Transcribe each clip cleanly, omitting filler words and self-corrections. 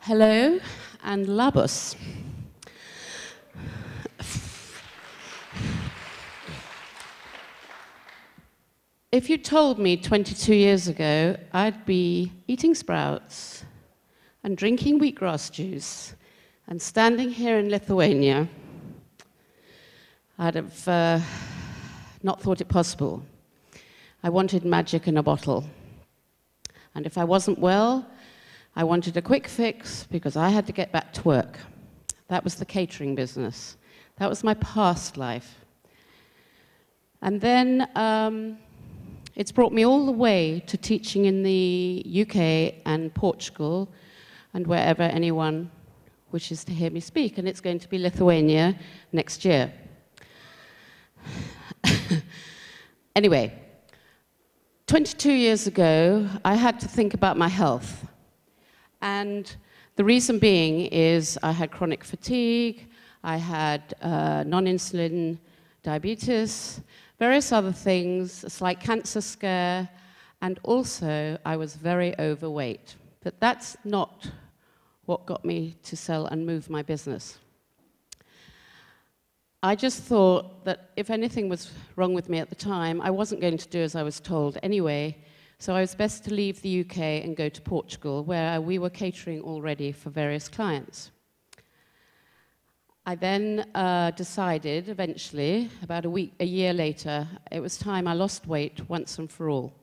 Hello and labus. If you told me 22 years ago I'd be eating sprouts and drinking wheatgrass juice and standing here in Lithuania, I'd have not thought it possible. I wanted magic in a bottle. And if I wasn't well, I wanted a quick fix because I had to get back to work. That was the catering business. That was my past life. And then it's brought me all the way to teaching in the UK and Portugal and wherever anyone wishes to hear me speak. And it's going to be Lithuania next year. Anyway, 22 years ago, I had to think about my health. And the reason being is I had chronic fatigue, I had non-insulin diabetes, various other things, a slight cancer scare, and also I was very overweight. But that's not what got me to sell and move my business. I just thought that if anything was wrong with me at the time, I wasn't going to do as I was told anyway, so I was best to leave the UK and go to Portugal, where we were catering already for various clients. I then decided, eventually, about a year later, it was time I lost weight once and for all.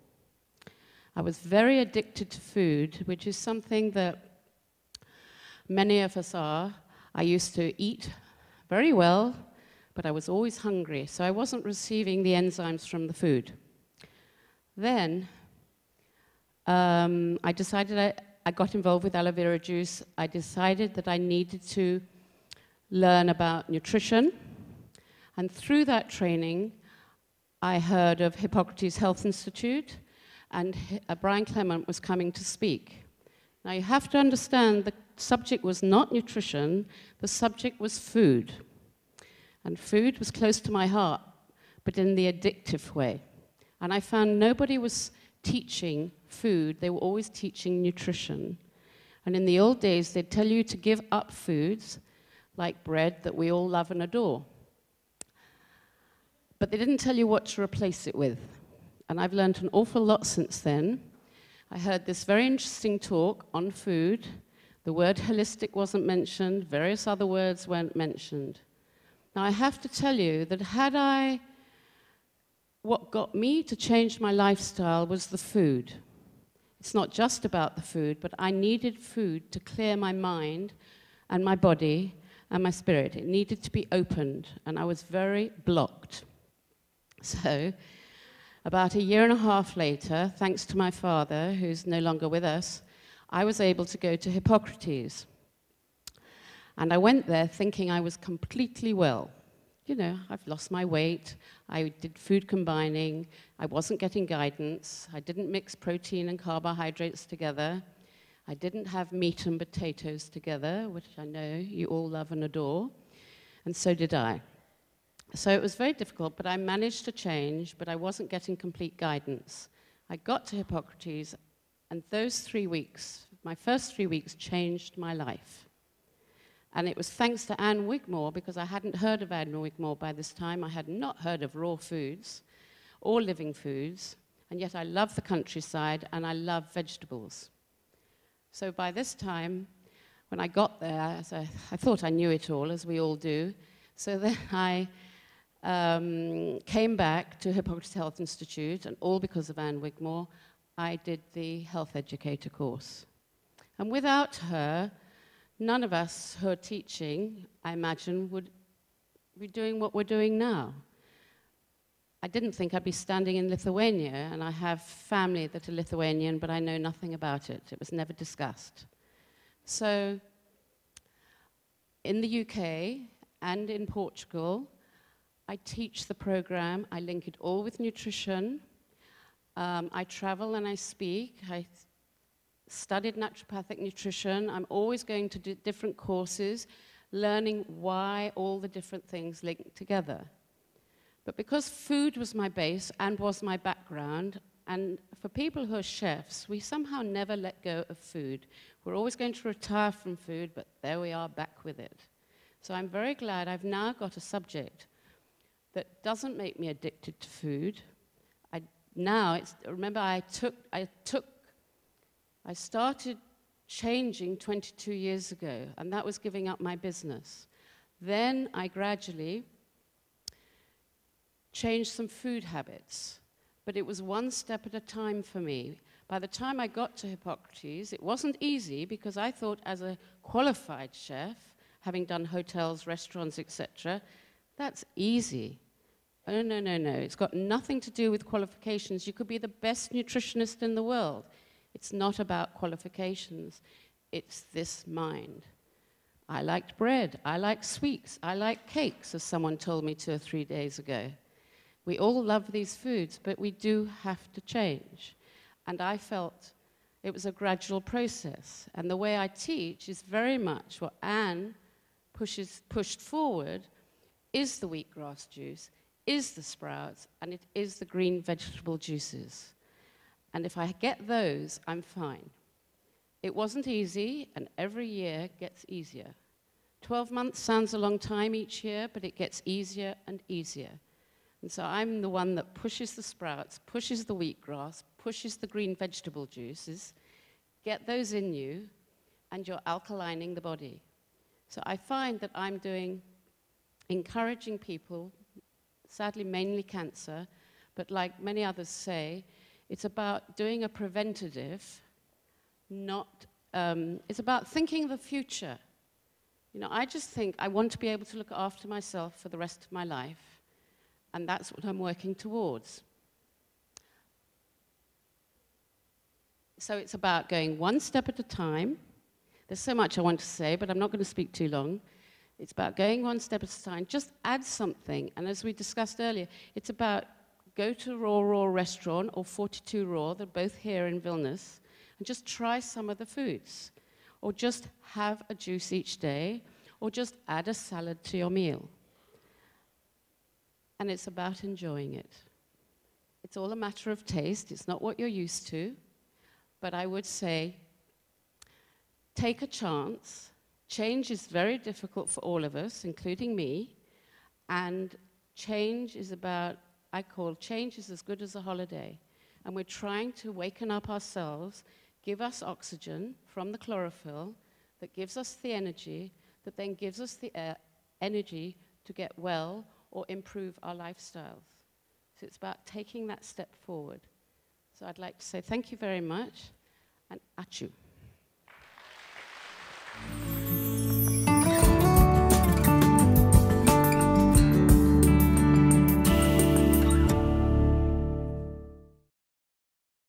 I was very addicted to food, which is something that many of us are. I used to eat very well, but I was always hungry, so I wasn't receiving the enzymes from the food. Then I decided I got involved with aloe vera juice. I decided that I needed to learn about nutrition, and through that training, I heard of Hippocrates Health Institute, and Brian Clement was coming to speak. Now you have to understand the subject was not nutrition, the subject was food. And food was close to my heart, but in the addictive way. And I found nobody was teaching food, they were always teaching nutrition. And in the old days, they'd tell you to give up foods like bread that we all love and adore. But they didn't tell you what to replace it with. And I've learned an awful lot since then. I heard this very interesting talk on food. The word holistic wasn't mentioned, various other words weren't mentioned. Now, I have to tell you that what got me to change my lifestyle was the food. It's not just about the food, but I needed food to clear my mind and my body and my spirit. It needed to be opened, and I was very blocked. So, about a year and a half later, thanks to my father, who's no longer with us, I was able to go to Hippocrates. And I went there thinking I was completely well. You know, I've lost my weight, I did food combining, I wasn't getting guidance, I didn't mix protein and carbohydrates together, I didn't have meat and potatoes together, which I know you all love and adore, and so did I. So it was very difficult, but I managed to change, but I wasn't getting complete guidance. I got to Hippocrates, and those 3 weeks, my first 3 weeks, changed my life. And it was thanks to Wigmore, because I hadn't heard of Wigmore by this time. I had not heard of raw foods or living foods, and yet I love the countryside and I love vegetables. So by this time, when I got there, I thought I knew it all, as we all do. So then I came back to Hippocrates Health Institute, and all because of Wigmore, I did the health educator course. And without her, none of us who are teaching, I imagine, would be doing what we're doing now. I didn't think I'd be standing in Lithuania, and I have family that are Lithuanian, but I know nothing about it. It was never discussed. So, in the UK and in Portugal, I teach the program. I link it all with nutrition. I travel and I speak. I studied naturopathic nutrition. I'm always going to do different courses, learning why all the different things link together. But because food was my base and was my background, And for people who are chefs, we somehow never let go of food. We're always going to retire from food, but there we are back with it. So I'm very glad I've now got a subject that doesn't make me addicted to food. Remember I started changing 22 years ago, and that was giving up my business. Then I gradually changed some food habits, but it was one step at a time for me. By the time I got to Hippocrates, it wasn't easy because I thought as a qualified chef, having done hotels, restaurants, etc., that's easy. Oh, no, no, no. It's got nothing to do with qualifications. You could be the best nutritionist in the world. It's not about qualifications. It's this mind. I liked bread. I like sweets. I like cakes, as someone told me 2 or 3 days ago. We all love these foods, but we do have to change. And I felt it was a gradual process. And the way I teach is very much what Anne pushed forward is the wheatgrass juice, is the sprouts, and it is the green vegetable juices. And if I get those, I'm fine. It wasn't easy, and every year gets easier. 12 months sounds a long time each year, but it gets easier and easier. And so I'm the one that pushes the sprouts, pushes the wheatgrass, pushes the green vegetable juices. Get those in you, and you're alkalining the body. So I find that I'm encouraging people, sadly mainly cancer, but like many others say, it's about doing a preventative, it's about thinking of the future. You know, I just think I want to be able to look after myself for the rest of my life, and that's what I'm working towards. So it's about going one step at a time. There's so much I want to say, but I'm not going to speak too long. It's about going one step at a time. Just add something. And as we discussed earlier, it's about go to Raw restaurant or 42 Raw, they're both here in Vilnius, and just try some of the foods. Or just have a juice each day, or just add a salad to your meal. And it's about enjoying it. It's all a matter of taste. It's not what you're used to. But I would say, take a chance. Change is very difficult for all of us, including me. And change is about, I call change is as good as a holiday. And we're trying to waken up ourselves, give us oxygen from the chlorophyll that gives us the energy, that then gives us the energy to get well or improve our lifestyles. So it's about taking that step forward. So I'd like to say thank you very much, and achu.